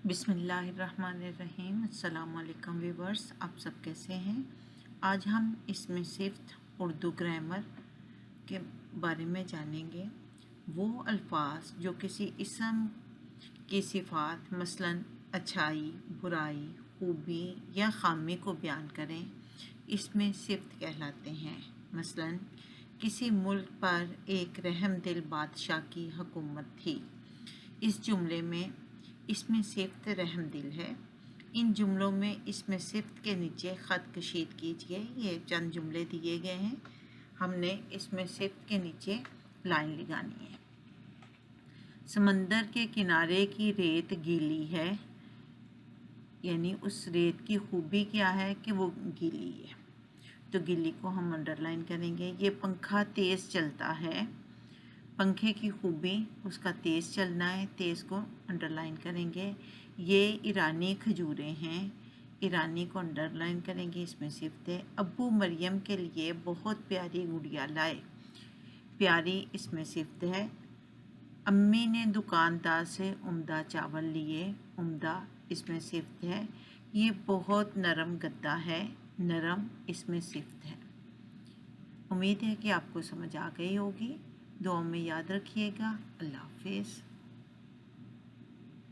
بسم اللہ الرحمن الرحیم۔ السلام علیکم ویورز، آپ سب کیسے ہیں؟ آج ہم اس میں صرف اردو گرامر کے بارے میں جانیں گے۔ وہ الفاظ جو کسی اسم کی صفات مثلاً اچھائی، برائی، خوبی یا خامی کو بیان کریں، اس میں صفت کہلاتے ہیں۔ مثلاً کسی ملک پر ایک رحم دل بادشاہ کی حکومت تھی۔ اس جملے میں اس میں صفت رحم دل ہے۔ ان جملوں میں اس میں صفت کے نیچے خط کشید کیجیے۔ یہ چند جملے دیے گئے ہیں، ہم نے اس میں صفت کے نیچے لائن لگانی ہے۔ سمندر کے کنارے کی ریت گیلی ہے، یعنی اس ریت کی خوبی کیا ہے کہ وہ گیلی ہے، تو گیلی کو ہم انڈر لائن کریں گے۔ یہ پنکھا تیز چلتا ہے، پنکھے کی خوبی اس کا تیز چلنا ہے، تیز کو انڈر لائن کریں گے۔ یہ ایرانی کھجوریں ہیں، ایرانی کو انڈر لائن کریں گے، اس میں صفت ہے۔ ابو مریم کے لیے بہت پیاری گڑیا لائے، پیاری اس میں صفت ہے۔ امی نے دکاندار سے عمدہ چاول لیے، عمدہ اس میں صفت ہے۔ یہ بہت نرم گدا ہے، نرم اس میں صفت ہے۔ امید ہے کہ آپ کو سمجھ آ گئی ہوگی۔ دعاؤں میں یاد رکھیے گا۔ اللہ حافظ۔